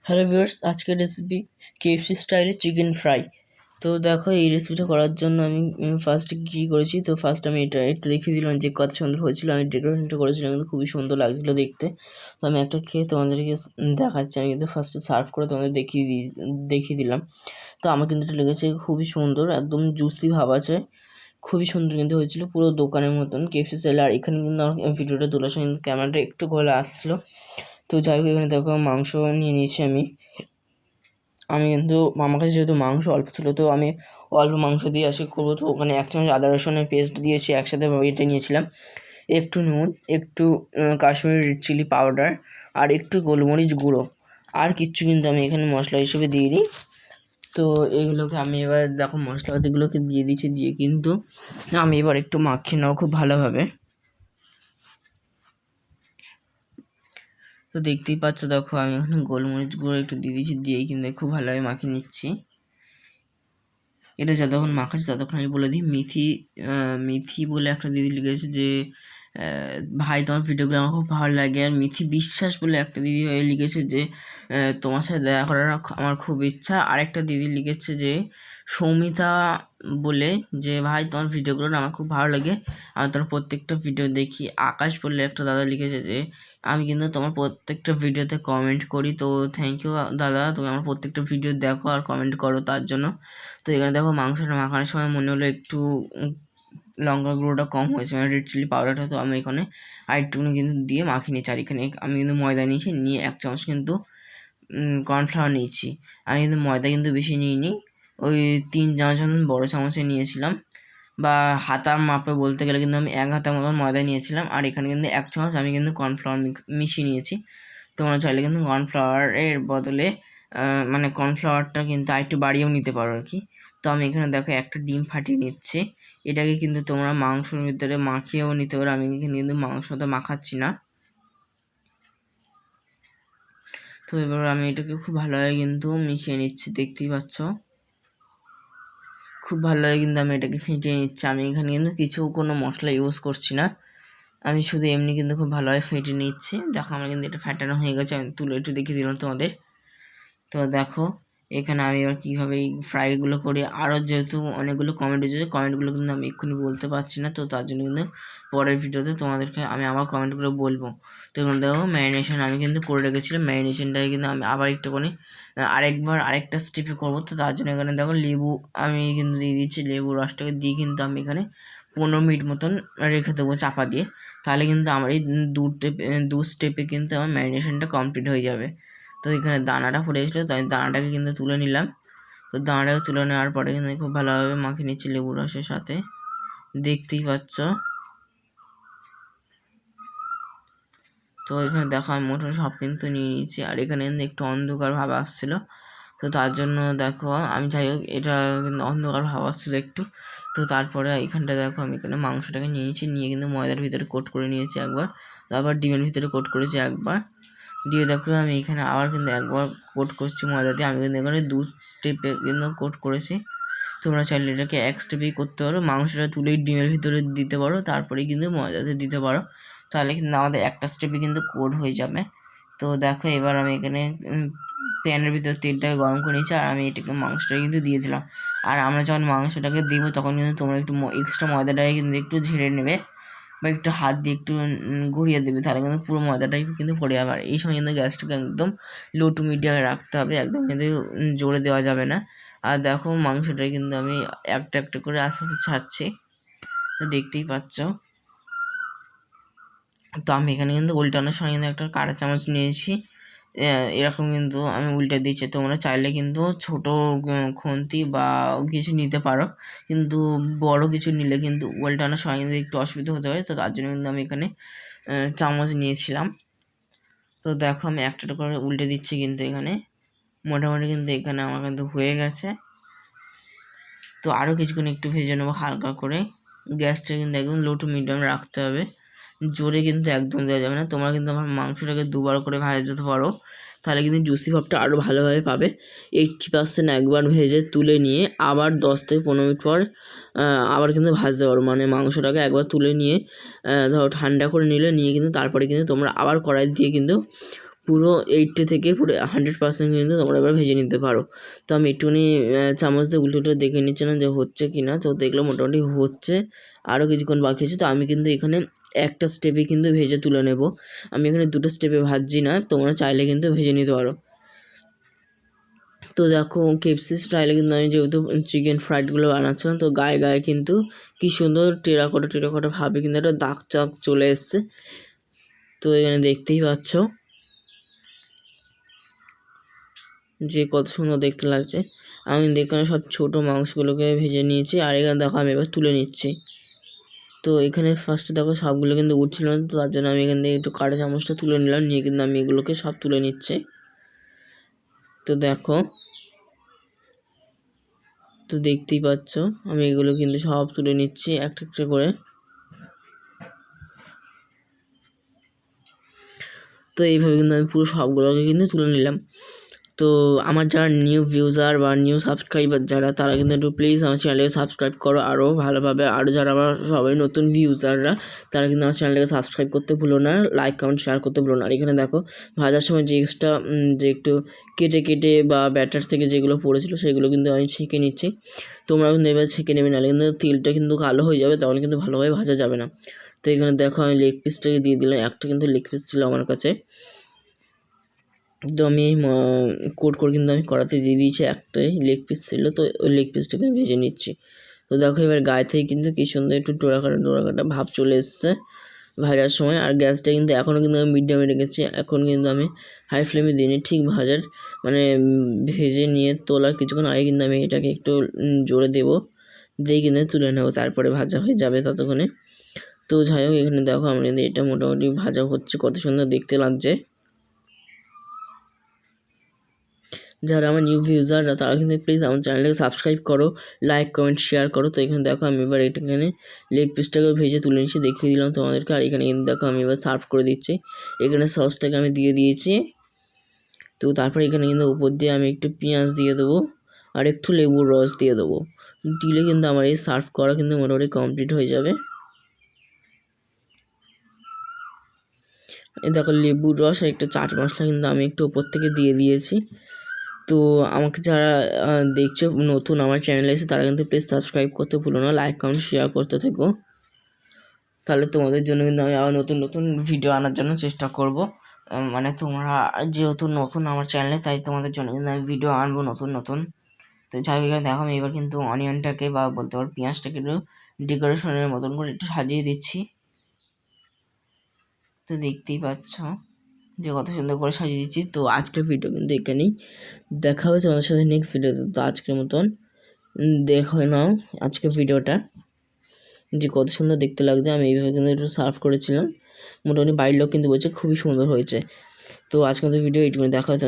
Hello viewers, আজকের recipe KFC স্টাইলে chicken fry. তো দেখো, এই রেসিপিটা করার জন্য আমি ফার্স্টে কী করেছি। তো ফার্স্ট আমি এটা একটু দেখিয়ে দিলাম যে কত সুন্দর হয়েছিল। আমি ডেকোরেশনটা করেছিলাম, কিন্তু খুবই সুন্দর লাগছিলো দেখতে। তো আমি একটা খেয়ে তোমাদেরকে দেখাচ্ছি। আমি কিন্তু ফার্স্টে সার্ভ করে তোমাদের দেখিয়ে দিলাম। তো আমার কিন্তু এটা লেগেছে খুবই সুন্দর, একদম জুসি ভাব আছে, খুবই সুন্দর কিন্তু হয়েছিল, পুরো দোকানের মতন কেএফসি স্টাইলে। আর এখানে কিন্তু আমার ভিডিওটা তোলার সময় কিন্তু ক্যামেরাটা একটু ঘোলা আসছিলো। তো যাই হোক, এখানে দেখো মাংস নিয়ে নিয়েছি আমি কিন্তু আমার কাছে যেহেতু মাংস অল্প ছিল, তো আমি অল্প মাংস দিয়ে আজকে করবো। তো ওখানে 1 চামচ আদা রসুনের পেস্ট দিয়েছি, একসাথে এটা নিয়েছিলাম, একটু নুন, একটু কাশ্মীরি চিলি পাউডার, আর একটু গোলমরিচ গুঁড়ো, আর কিচ্ছু কিন্তু আমি এখানে মশলা হিসেবে দিইনি। তো এইগুলোকে আমি এবার দেখো মশলাপাতিগুলোকে দিয়ে দিচ্ছি, দিয়ে কিন্তু আমি এবার একটু মাখিয়ে নেবো খুব ভালোভাবে। তো দেখতেই পাচ্ছ, দেখো আমি এখানে গোলমরিচ গুঁড়ো একটু দিয়ে দিচ্ছি, দিয়েই কিন্তু খুব ভালোভাবে মাখিয়ে নিচ্ছি। এটা যতক্ষণ মাখাচ্ছি ততক্ষণ আমি বলে দিই, মিথি বলে একটা দিদি লিখেছে যে ভাই তোমার ভিডিওগুলো আমার খুব ভালো লাগে। আর মিথি বিশ্বাস বলে একটা দিদি লিখেছে যে তোমার সাথে দেখা করার আমার খুব ইচ্ছা। আরেকটা দিদি লিখেছে যে সৌমিতা বলে যে ভাই তোমার ভিডিওগুলো আমার খুব ভালো লাগে, আমি তোমার প্রত্যেকটা ভিডিও দেখি। আকাশ বলে একটা দাদা লিখেছে যে আমি কিন্তু তোমার প্রত্যেকটা ভিডিওতে কমেন্ট করি। তো থ্যাংক ইউ দাদা, তুমি আমার প্রত্যেকটা ভিডিও দেখো আর কমেন্ট করো তার জন্য। তো এখানে দেখো মাংসটা মাখানোর সময় মনে হলো একটু লঙ্কা গুঁড়োটা কম হয়েছে, মানে রেড চিলি পাউডারটা। তো আমি এখানে আরেকটুকুনি কিন্তু দিয়ে মাখিয়ে নিয়েছি। আর এখানে আমি কিন্তু ময়দা নিয়েছি, নিয়ে 1 চামচ কিন্তু কর্নফ্লাওয়ার নিয়েছি। আমি কিন্তু ময়দা কিন্তু বেশি নিইনি, ওই 3 চামচ মতন বড়ো চামচে নিয়েছিলাম, বা হাতার মাপে বলতে গেলে কিন্তু আমি 1 হাতা মতন ময়দা নিয়েছিলাম। আর এখানে কিন্তু 1 চামচ আমি কিন্তু কর্নফ্লাওয়ার মিশিয়ে নিয়েছি। তোমরা চাইলে কিন্তু কর্নফ্লাওয়ারের বদলে মানে কর্নফ্লাওয়ারটা কিন্তু আরেকটু বাড়িয়েও নিতে পারো আর কি। তো আমি এখানে দেখো একটা ডিম ফাটিয়ে নিচ্ছি, এটাকে কিন্তু তোমরা মাংসের ভিতরে মাখিয়েও নিতে পারো। আমি এখানে কিন্তু মাংসটা মাখাচ্ছি না। তো এবার আমি এটাকে খুব ভালোভাবে কিন্তু মিশিয়ে নিচ্ছি, দেখতেই পাচ্ছ খুব ভালোভাবে কিন্তু আমি এটাকে ফেটিয়ে নিচ্ছি। আমি এখানে কিন্তু কোনো মশলা ইউজ করছি না, আমি শুধু এমনি কিন্তু খুব ভালোভাবে ফেটে নিচ্ছি। দেখো আমার কিন্তু এটা ফেটানো হয়ে গেছে, আমি তুলে একটু দেখিয়ে দিলাম তোমাদের। তো দেখো এখানে আমি এবার কীভাবে এই ফ্রাইগুলো করি, আরও যেহেতু অনেকগুলো কমেন্ট হয়েছে, কমেন্টগুলো কিন্তু আমি এক্ষুনি বলতে পারছি না। তো তার জন্য কিন্তু পরের ভিডিওতে তোমাদেরকে আমি আমার কমেন্টগুলো বলবো। তো এখানে দেখো ম্যারিনেশন আমি কিন্তু করে রেখেছিলাম, ম্যারিনেশনটাকে কিন্তু আমি আবার একটুখানি আরেকটা স্টেপে করবো। তো তার জন্য এখানে দেখো লেবু আমি কিন্তু দিয়ে দিচ্ছি, লেবু রসটাকে দিয়ে কিন্তু আমি এখানে 15 মিনিট মতন রেখে দেবো চাপা দিয়ে। তাহলে কিন্তু আমার এই দু স্টেপে কিন্তু আমার ম্যারিনেশনটা কমপ্লিট হয়ে যাবে। তো এখানে দানাটা পড়ে গেছিলো, তো আমি দানাটাকে কিন্তু তুলে নিলাম। তো দানাটাকে তুলে নেওয়ার পরে কিন্তু খুব ভালোভাবে মাখিয়ে নিচ্ছি লেবু রসের সাথে, দেখতেই পাচ্ছ। তো এখানে দেখো আমি মোটামুটি সব কিন্তু নিয়ে নিয়েছি। আর এখানে কিন্তু একটু অন্ধকার ভাব আসছিলো, তো তার জন্য দেখো আমি যাই হোক এটা কিন্তু অন্ধকার ভাব আসছিলো একটু। তো তারপরে এখানটা দেখো আমি এখানে মাংসটাকে নিয়ে নিয়েছি, নিয়ে কিন্তু ময়দার ভিতরে কোট করে নিয়েছি একবার, তারপর ডিমের ভিতরে কোট করেছি একবার, দিয়ে দেখো আমি এখানে আবার কিন্তু একবার কোট করছি ময়দা দিয়ে। আমি কিন্তু এখানে 2 স্টেপে কিন্তু কোট করেছি। তোমরা চাইলে এটাকে 1 স্টেপেই করতে পারো, মাংসটা তুলেই ডিমের ভিতরে দিতে পারো, তারপরেই কিন্তু ময়দাতে দিতে পারো, তাহলে কিন্তু আমাদের একটা স্টেপে কিন্তু কোট হয়ে যাবে। তো দেখো এবার আমি এখানে প্যানের ভিতরে তেলটাকে গরম করে নিয়েছি, আর আমি এটাকে মাংসটাকে কিন্তু দিয়ে দিলাম। আর আমরা যখন মাংসটাকে দেবো তখন কিন্তু তোমরা একটু এক্সট্রা ময়দাটাকে কিন্তু একটু ঝেড়ে নেবে, বা একটু হাত দিয়ে একটু ঘুরিয়ে দেবে, তাহলে কিন্তু পুরো ময়দাটাই কিন্তু পড়ে যাবে। আর এই সময় কিন্তু গ্যাসটাকে একদম লো টু মিডিয়ামে রাখতে হবে, একদম কিন্তু জোরে দেওয়া যাবে না। আর দেখো মাংসটাই কিন্তু আমি একটা একটা করে আস্তে আস্তে ছাড়ছি, তো দেখতেই পাচ্ছ। তো আমি এখানে কিন্তু উল্টানোর সময় কিন্তু একটা কাঁটা চামচ নিয়েছি, এরকম কিন্তু আমি উল্টে দিচ্ছি। তোমরা চাইলে কিন্তু ছোটো খুন্তি বা কিছু নিতে পারো, কিন্তু বড় কিছু নিলে কিন্তু উল্টানোর সময় কিন্তু একটু অসুবিধা হতে পারে। তো তার জন্য কিন্তু আমি এখানে চামচ নিয়েছিলাম। তো দেখো আমি একটা করে উল্টে দিচ্ছি, কিন্তু এখানে মোটামুটি কিন্তু এখানে আমার কিন্তু হয়ে গেছে। তো আরও কিছুক্ষণ একটু ভেজে নেবো হালকা করে, গ্যাসটা কিন্তু একদম লো টু মিডিয়াম রাখতে হবে, জোরে কিন্তু একদম দেওয়া যাবে না। তোমরা কিন্তু আমার মাংসটাকে 2বার করে ভাজতে পারো, তাহলে কিন্তু জুসি ভাবটা আরও ভালোভাবে পাবে। 80% একবার ভেজে তুলে নিয়ে আবার 10 থেকে 15 মিনিট পর আবার কিন্তু ভাজতে পারো, মানে মাংসটাকে একবার তুলে নিয়ে ধরো ঠান্ডা করে নিয়ে কিন্তু তারপরে কিন্তু তোমরা আবার কড়াই দিয়ে কিন্তু পুরো 80 থেকে পুরো 100% কিন্তু তোমরা এবার ভেজে নিতে পারো। তো আমি একটুখানি চামচ দিয়ে উল্টে দেখে নিচ্ছিলাম যে হচ্ছে কি না, তো দেখলাম মোটামুটি হচ্ছে, আরও কিছুক্ষণ বাকি আছে। তো আমি কিন্তু এখানে একটা স্টেপে কিন্তু ভেজে তুলে নেব, আমি এখানে দুটো স্টেপে ভাজছি না, তোমরা চাইলে কিন্তু ভেজে নিতে পারো। তো দেখো KFC স্টাইলে কিন্তু আমি যেহেতু চিকেন ফ্রাইডগুলো বানাচ্ছিলাম, তো গায়ে গায়ে কিন্তু কী সুন্দর টেরাকোটা ভাবে কিন্তু একটা দাগ চাক চলে এসছে। তো এখানে দেখতেই পাচ্ছ যে কত সুন্দর দেখতে লাগছে। আমি এখানে সব ছোটো মাংসগুলোকে ভেজে নিয়েছি, আর এখানে দেখো আমি এবার তুলে নিচ্ছি। তো এখানে ফার্স্টে দেখো সবগুলো কিন্তু উঠছিল না, তো তার জন্য আমি এখান থেকে একটু কাঁটা চামচটা তুলে নিলাম, নিয়ে কিন্তু আমি এগুলোকে সব তুলে নিচ্ছি। তো দেখো, তো দেখতেই পাচ্ছ আমি এগুলো কিন্তু সব তুলে নিচ্ছি একটা একটা করে। তো এইভাবে কিন্তু আমি পুরো সবগুলোকে কিন্তু তুলে নিলাম। তো আমার যারা নিউ ভিউজার বা নিউ সাবস্ক্রাইবার যারা, তারা কিন্তু একটু প্লিজ আমার চ্যানেলকে সাবস্ক্রাইব করো আরও ভালোভাবে। আরও যারা আমার সবাই নতুন ভিউজাররা, তারা কিন্তু আমার চ্যানেলটাকে সাবস্ক্রাইব করতে ভুলো না, লাইক কমেন্ট শেয়ার করতে ভুলো না। আর এখানে দেখো ভাজার সময় যে এক্সট্রা যে একটু কেটে বা ব্যাটার থেকে যেগুলো পড়েছিল সেগুলো কিন্তু আমি ছেঁকে নিচ্ছি। তোমরা কিন্তু এবার ছেঁকে নেবে, নাহলে কিন্তু তেলটা কিন্তু কালো হয়ে যাবে, তাহলে কিন্তু ভালোভাবে ভাজা যাবে না। তো এখানে দেখো আমি লেগ পিসটাকে দিয়ে দিলাম, একটা কিন্তু লেগ পিস ছিল আমার কাছে, তো আমি কোট করে কিন্তু আমি কড়াতে দিয়ে দিয়েছি, একটাই লেগ পিস ছিল, তো ওই লেগ পিসটাকে ভেজে নিচ্ছি। তো দেখো এবার গায়ে থেকে কিন্তু কী সুন্দর একটু ডোরাকাটা ভাব চলে এসছে ভাজার সময়। আর গ্যাসটা কিন্তু এখনও কিন্তু আমি মিডিয়ামে রেখেছি, এখন কিন্তু আমি হাই ফ্লেমে দিইনি। ঠিক ভাজার মানে ভেজে নিয়ে তোলার কিছুক্ষণ আগে কিন্তু আমি এটাকে একটু জোরে দেবো, দিয়ে কিন্তু তুলে নেবো, তারপরে ভাজা হয়ে যাবে ততক্ষণে। তো যাই হোক এখানে দেখো আমার কিন্তু এটা মোটামুটি ভাজা হচ্ছে, কত সুন্দর দেখতে লাগছে। যারা আমার নিউ ভিউজাররা, তারা কিন্তু প্লিজ আমার চ্যানেলটাকে সাবস্ক্রাইব করো, লাইক কমেন্ট শেয়ার করো। তো এখানে দেখো আমি এবার এখানে লেগ পিসটাকে ভেজে তুলে নিচ্ছি, দেখিয়ে দিলাম তোমাদেরকে। আর এখানে কিন্তু দেখো আমি এবার সার্ভ করে দিচ্ছি, এখানে সসটাকে আমি দিয়ে দিয়েছি। তো তারপর এখানে কিন্তু উপর দিয়ে আমি একটু পেঁয়াজ দিয়ে দেবো, আর একটু লেবুর রস দিয়ে দেবো, দিলে কিন্তু আমার এই সার্ভ করা কিন্তু মোটামুটি কমপ্লিট হয়ে যাবে। এই দেখো লেবুর রস আর একটু চাট মশলা কিন্তু আমি একটু উপর থেকে দিয়ে দিয়েছি। তো আমাকে যারা দেখছো নতুন আমার চ্যানেলে এসে, তারা কিন্তু প্লিজ সাবস্ক্রাইব করতে ভুলো না, লাইক কমেন্ট শেয়ার করতে থেকো, তাহলে তোমাদের জন্য কিন্তু আমি আবার নতুন নতুন ভিডিও আনার জন্য চেষ্টা করব। মানে তোমরা যেহেতু নতুন আমার চ্যানেলে, তাই তোমাদের জন্য কিন্তু আমি ভিডিও আনবো নতুন নতুন। তো যাই হোক এখানে দেখো আমি এবার কিন্তু অনিয়নটাকে বা বলতে পারো পেঁয়াজটাকে একটু ডেকোরেশনের মতন করে একটু সাজিয়ে দিচ্ছি। তো দেখতেই পাচ্ছ যে কত সুন্দর করে সাজিয়ে দিচ্ছি। তো আজকের ভিডিও কিন্তু এখানেই, দেখা হবে তোমাদের সাথে নেক্সট ভিডিওতে। তো আজকের মতন দেখো নাও আজকের ভিডিওটা, যে কত সুন্দর দেখতে লাগছে। আমি এইভাবে কিন্তু একটু সার্ভ করেছিলাম, মোটামুটি বাড়ির লোক কিন্তু বলছে খুবই সুন্দর হয়েছে। তো আজকের ভিডিও এইটুকুনি, দেখা হচ্ছে।